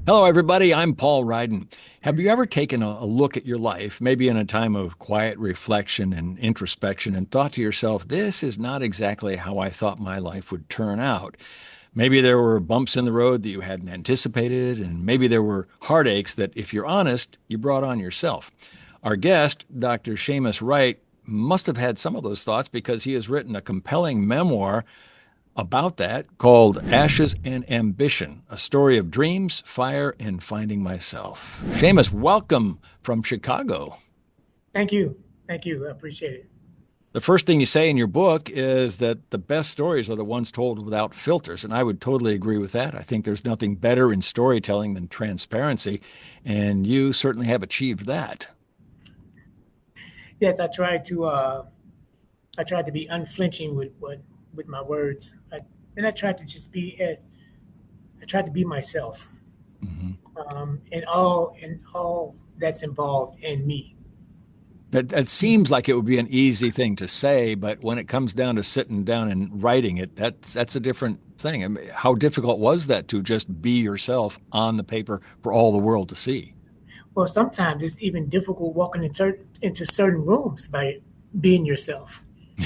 Hello, everybody. I'm Paul Ryden. Have you ever taken a look at your life, maybe in a time of quiet reflection and introspection, and thought to yourself, this is not exactly how I thought my life would turn out? Maybe there were bumps in the road that you hadn't anticipated, and maybe there were heartaches that, if you're honest, you brought on yourself. Our guest, Dr. Shamus Wright, must have had some of those thoughts because he has written a compelling memoir about that called Ashes and Ambition, a story of dreams, fire, and finding myself. Seamus, welcome from Chicago. Thank you. Thank you. I appreciate it. The first thing you say in your book is that the best stories are the ones told without filters. And I would totally agree with that. I think there's nothing better in storytelling than transparency. And you certainly have achieved that. Yes, I tried to be unflinching with my words. And I tried to just I tried to be myself. Mhm. And all that's involved in me. That seems like it would be an easy thing to say, but when it comes down to sitting down and writing it, that's a different thing. I mean, how difficult was that to just be yourself on the paper for all the world to see? Well, sometimes it's even difficult walking into certain rooms by being yourself.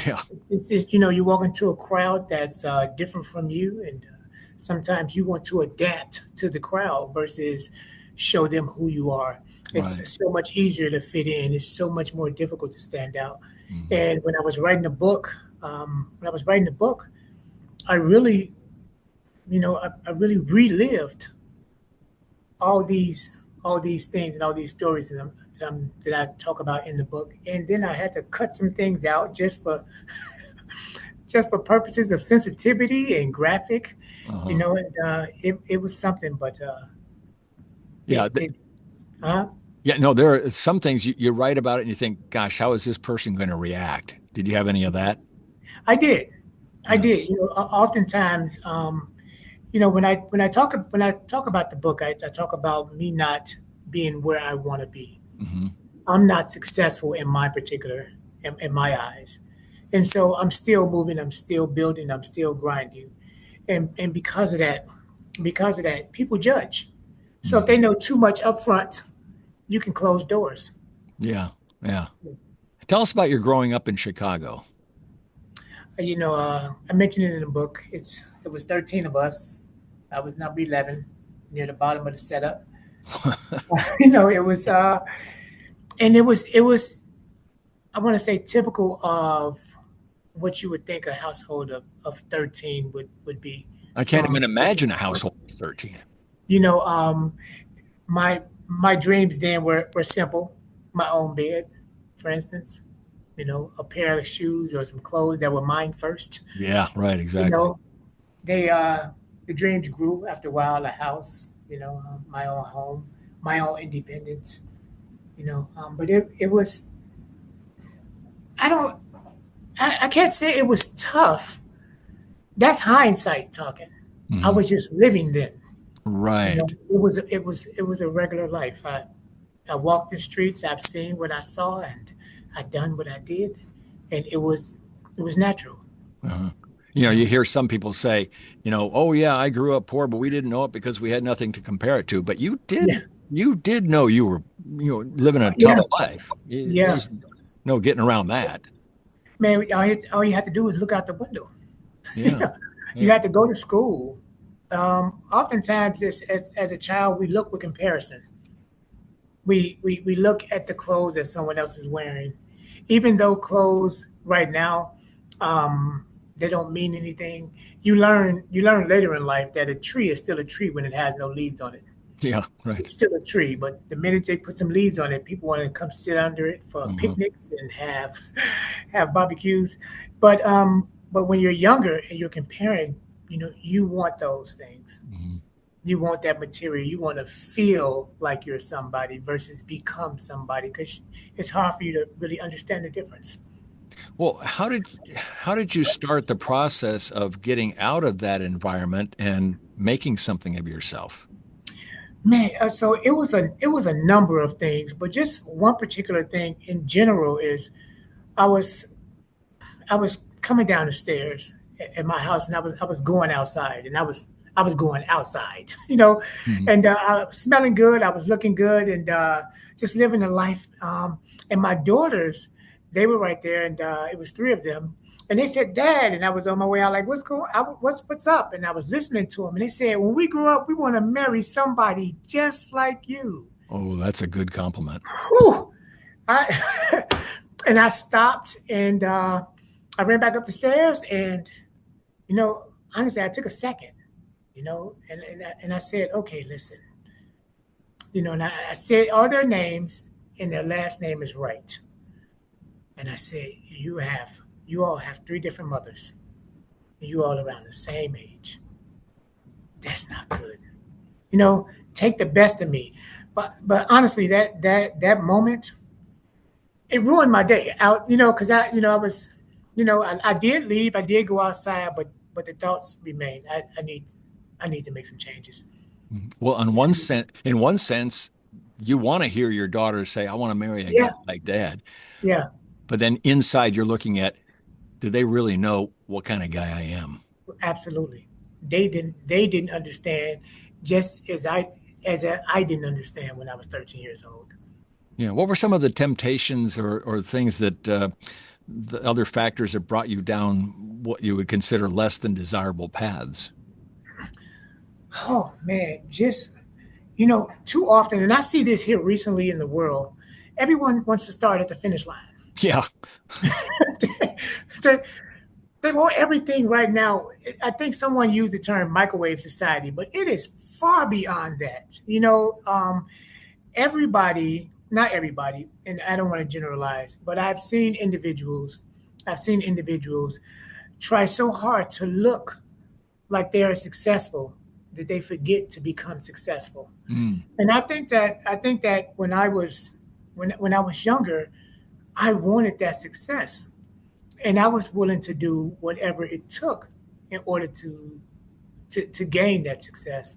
Yeah, It's just, you walk into a crowd that's different from you, and sometimes you want to adapt to the crowd versus show them who you are. right. It's so much easier to fit in. It's so much more difficult to stand out. Mhm. And when I was writing the book, I really, I really relived all these things and all these stories that I talk about in the book. And then I had to cut some things out just for purposes of sensitivity and graphic, Uh-huh. and it was something, but Yeah, it huh? yeah. No, there are some things you write about it and you think, "Gosh, how is this person going to react?" Did you have any of that? I did, I Yeah. did. Oftentimes, when I talk about the book, I talk about me not being where I want to be. Hmm. I'm not successful in my eyes, and so I'm still moving. I'm still building. I'm still grinding, and because of that, people judge. So if they Hmm. know too much up front, you can close doors. Yeah. Yeah. Tell us about your growing up in Chicago. I mentioned it in the book. It was 13 of us. I was number 11, near the bottom of the setup. It was and it was I want to say typical of what you would think a household of 13 would be. I can't Some even imagine a household of 13. you know my dreams then were simple. My own bed, for instance, a pair of shoes or some clothes that were mine first. Yeah, right, you exactly. know they the dreams grew after a while. A house, my own home, my own independence. But it was, I don't, I can't say it was tough. That's hindsight talking. I Hmm. was just living then. Right. It was a regular life. I walked the streets. I've seen what I saw, and I done what I did, and it was natural. Uh-huh. You You know, hear some people say, oh yeah, I grew up poor, but we didn't know it because we had nothing to compare it to. But yeah, you did know you were, living a tough yeah, life. yeah. There's no getting around that. Man, all you have to do is look out the window. Yeah. You Yeah. have to go to school. Oftentimes, as a child, we look with comparison. We look at the clothes that someone else is wearing, even though clothes right now, they don't mean anything. You learn later in life that a tree is still a tree when it has no leaves on it. Yeah. Right. It's still a tree, but the minute they put some leaves on it, people want to come sit under it for Uh-huh. picnics and have barbecues. But when you're younger and you're comparing, you want those things. Mhm. You want that material. You want to feel like you're somebody versus become somebody, because it's hard for you to really understand the difference. Well, how did you start the process of getting out of that environment and making something of yourself? Man, so it was a number of things, but just one particular thing in general is I was I was coming down the stairs at my house, and I was going outside, and I was going outside, you know, Mhm. and I was smelling good. I was looking good, and just living a life. And my daughters, they were right there, and it was three of them. And they said, "Dad," and I was on my way out, like, what's up?" And I was listening to them, and they said, "When we grow up, we want to marry somebody just like you." Oh, that's a good compliment. Whew. I and I stopped, and I ran back up the stairs, and you know, honestly, I took a second, you know, and I said, "Okay, listen," you know, and I said all their names, and their last name is Wright, and I said, you all have three different mothers, and you all around the same age. That's not good, you know. Take the best of me, but honestly, that moment, it ruined my day out, you know, because I was, you know, I did leave, I did go outside, but the thoughts remain. I need to make some changes. Mhm. Well, in one sense, you want to hear your daughter say, "I want to marry a guy Yeah, like dad." yeah, But then inside, you're looking at, do they really know what kind of guy I am? absolutely. They didn't understand, just as I didn't understand when I was 13 years old. Yeah. What were some of the temptations or things that the other factors that brought you down what you would consider less than desirable paths? Oh man, just too often, and I see this here recently in the world. Everyone wants to start at the finish line. Yeah. they, they want everything right now. I think someone used the term microwave society, but it is far beyond that. Everybody, not everybody, and I don't want to generalize, but I've seen individuals try so hard to look like they are successful that they forget to become successful. Mm. And I think that when I was younger, I wanted that success, and I was willing to do whatever it took in order to gain that success.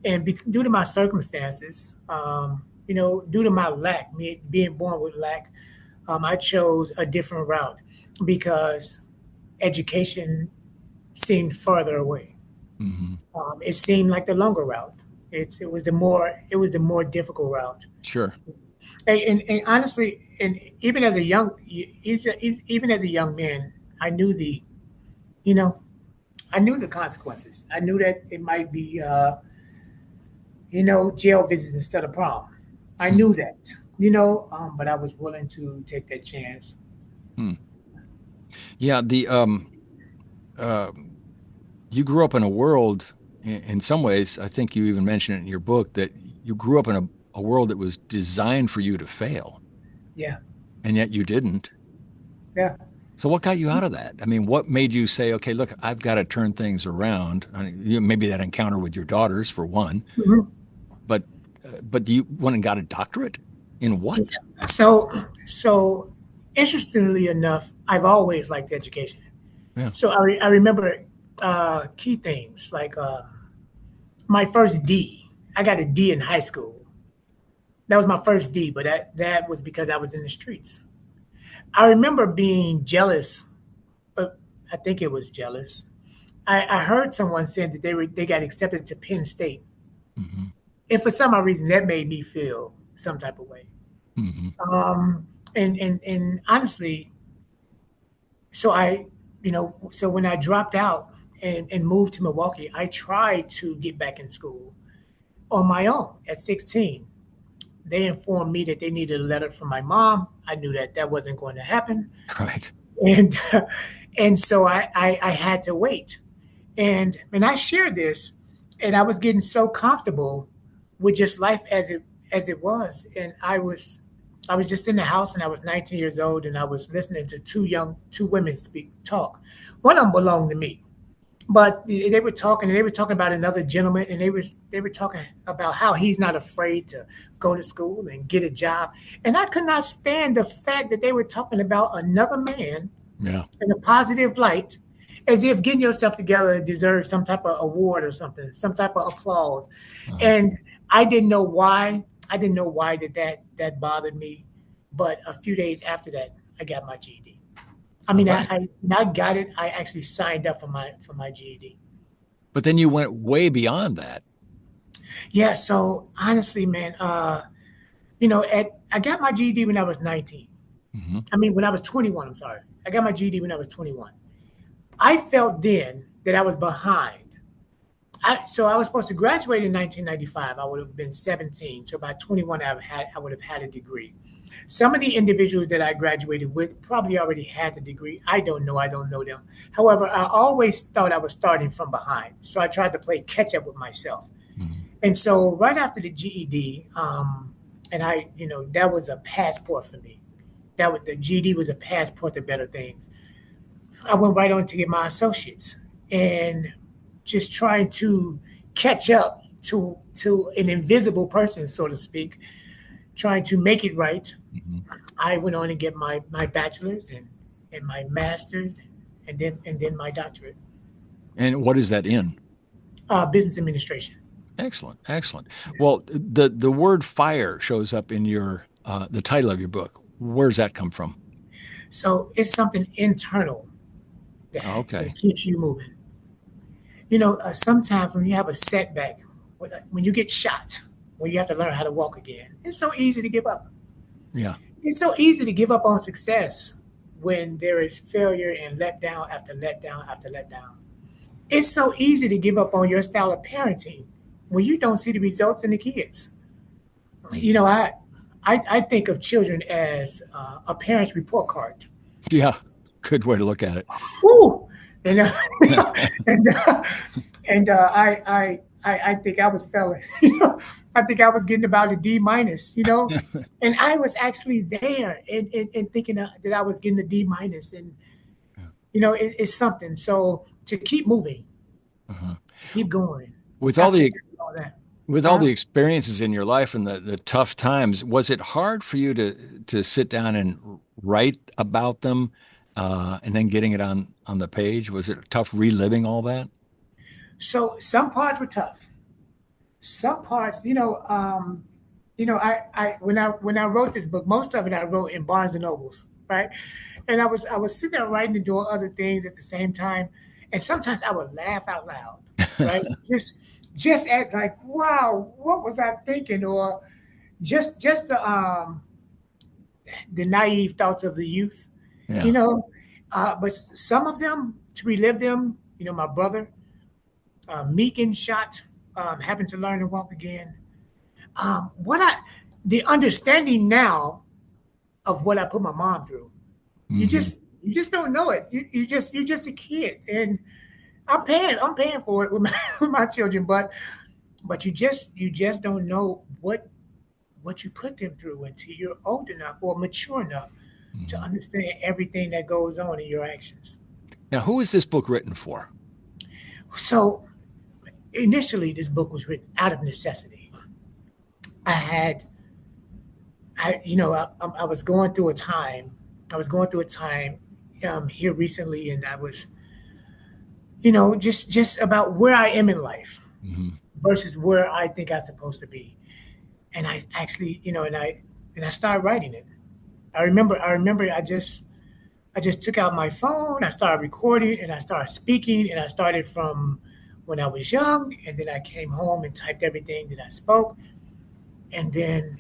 And due to my circumstances, due to my lack, me being born with lack, I chose a different route because education seemed farther away. Hmm. It seemed like the longer route. It was the more difficult route. Sure. And honestly, and even as a young man, I knew you know, I knew the consequences. I knew that it might be, jail visits instead of prom. I Hmm. knew that, but I was willing to take that chance. Hmm. Yeah. Uh, you grew up in a world, in some ways, I think you even mentioned it in your book, that you grew up in a world that was designed for you to fail, Yeah, and yet you didn't. yeah. So what got you out of that? I mean, what made you say, okay, look, I've got to turn things around? I mean, maybe that encounter with your daughters for one, Mhm. but you went and got a doctorate in what? So, so interestingly enough, I've always liked education. Yeah. So I remember key things like my first D. I got a D in high school. That was my first D, but that was because I was in the streets. I remember being jealous. uh, I think it was jealous. I heard someone said that they got accepted to Penn State, Hmm. and for some odd reason that made me feel some type of way. Hmm. And honestly, so when I dropped out and moved to Milwaukee, I tried to get back in school on my own at 16. They informed me that they needed a letter from my mom. I knew that that wasn't going to happen, Right. and and so I had to wait. And I shared this, and I was getting so comfortable with just life as it was, and I was just in the house, and I was 19 years old, and I was listening to two women talk. One of them belonged to me, but they were talking about another gentleman, and they were talking about how he's not afraid to go to school and get a job. And I could not stand the fact that they were talking about another man Yeah. in a positive light, as if getting yourself together deserves some type of award or something, some type of applause. Uh, And I didn't know why. I didn't know why that bothered me. But a few days after that, I got my GED. I all mean, right. when I got it, I actually signed up for my GED. But then you went way beyond that. Yeah. So honestly, man, I got my GED when I was 19. Hmm. I mean, when I was 21, I'm sorry. I got my GED when I was 21. I felt then that I was behind. So I was supposed to graduate in 1995. I would have been 17. So by 21, I would have had a degree. Some of the individuals that I graduated with probably already had the degree. I don't know. I don't know them. However, I always thought I was starting from behind. So I tried to play catch up with myself. Hmm. And so right after the GED, and that was a passport for me. The GED was a passport to better things. I went right on to get my associates and just trying to catch up to an invisible person, so to speak, trying to make it right. Hmm. I went on and get my bachelor's and my master's and then my doctorate, And what is that in? business administration. Excellent, excellent. Yes. Well, the word fire shows up in your the title of your book. Where's that come from? So it's something internal that Okay. keeps you moving. Sometimes when you have a setback, when you get shot, when you have to learn how to walk again, it's so easy to give up. Yeah. It's so easy to give up on success when there is failure and letdown after letdown after letdown. It's so easy to give up on your style of parenting when you don't see the results in the kids. You Mhm. know, I think of children as a parent's report card. Yeah. Good way to look at it. Whew! And and I think I was failing. I think I was getting about a D minus. And I was actually there and thinking that I was getting a D minus, and it's something. So to keep moving, Uh-huh. to keep going With all after the all that. with all Huh? the experiences in your life and the tough times, was it hard for you to sit down and write about them, and then getting it on the page? Was it tough reliving all that? So some parts were tough. Some parts, when I wrote this book, most of it I wrote in Barnes and Nobles, right? And I was sitting there writing and doing other things at the same time, and sometimes I would laugh out loud, right? Just at like, wow, what was I thinking? Or just the naive thoughts of the youth, you Yeah. know. But some of them to relive them, my brother, Meek shot, having to learn to walk again. What I the understanding now of what I put my mom through. You Hmm. just don't know it. You're just a kid, and I'm paying for it with my, with my children, but you just don't know what you put them through until you're old enough or mature enough to Hmm. understand everything that goes on in your actions. Now, who is this book written for? So initially, this book was written out of necessity. I had I was going through a time. I was going through a time here recently, and I was, just about where I am in life Hmm. versus where I think I'm supposed to be. And I actually, and I started writing it. I remember I just took out my phone, I started recording, and I started speaking, and I started from when I was young, and then I came home and typed everything that I spoke, and then,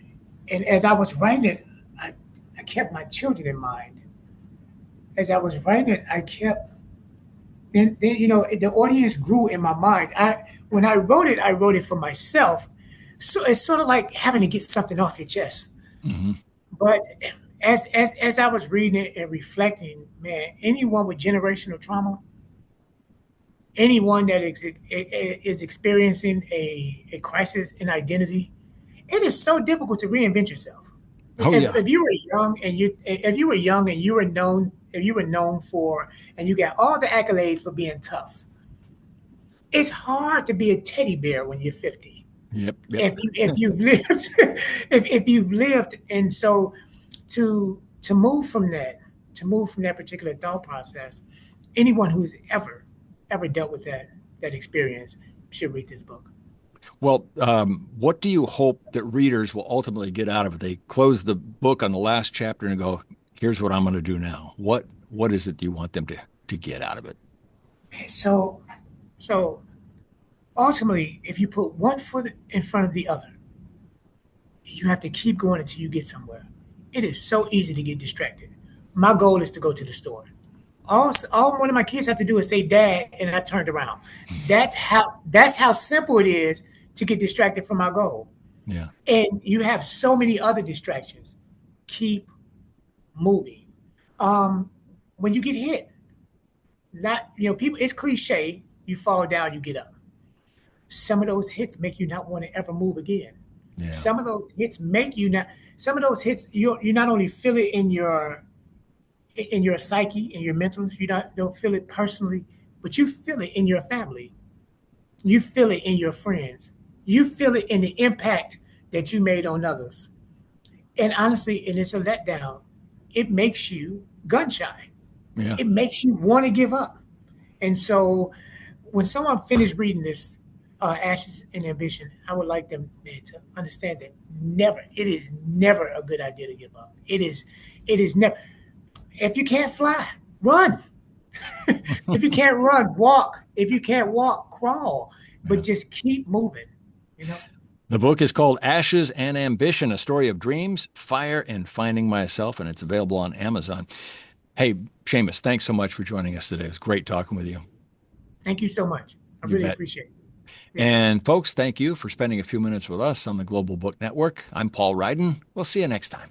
and as I was writing it, I kept my children in mind. As I was writing it, I kept then the audience grew in my mind. When I wrote it for myself. So it's sort of like having to get something off your chest. Hmm. But as I was reading it and reflecting, man, anyone with generational trauma, anyone that is experiencing a crisis in identity, it is so difficult to reinvent yourself. Oh If, yeah. if you were young and you were known for and you got all the accolades for being tough, it's hard to be a teddy bear when you're 50. Yep. Yep. If you've lived if you've lived, and so to move from that particular thought process, anyone who's ever dealt with that experience should read this book. Well, what do you hope that readers will ultimately get out of it? They close the book on the last chapter and go, "Here's what I'm going to do now." What is it that you want them to get out of it? So so ultimately, if you put one foot in front of the other, you have to keep going until you get somewhere. It is so easy to get distracted. My goal is to go to the store. All one of my kids have to do is say "Dad," and I turned around. That's how simple it is to get distracted from my goal. Yeah. And you have so many other distractions. Keep moving. Um, when you get hit, not people. It's cliche. You fall down, you get up. Some of those hits make you not want to ever move again. Yeah. Some of those hits make you not. Some of those hits you not only feel it in your psyche, in your mental. You don't feel it personally, but you feel it in your family. You feel it in your friends. You feel it in the impact that you made on others. And honestly, and it's a letdown. It makes you gun shy. Yeah. It makes you want to give up. And so, when someone finished reading this, Ashes and Ambition, I would like them, man, to understand that it is never a good idea to give up. It is never. If you can't fly, run. If you can't run, walk. If you can't walk, crawl. But Yeah. just keep moving. You know. The book is called Ashes and Ambition, a story of dreams, fire, and finding myself, and it's available on Amazon. Hey, Shamus, thanks so much for joining us today. It was great talking with you. Thank you so much. I You really bet. appreciate it. Yeah. And folks, thank you for spending a few minutes with us on the Global Book Network. I'm Paul Ryden. We'll see you next time.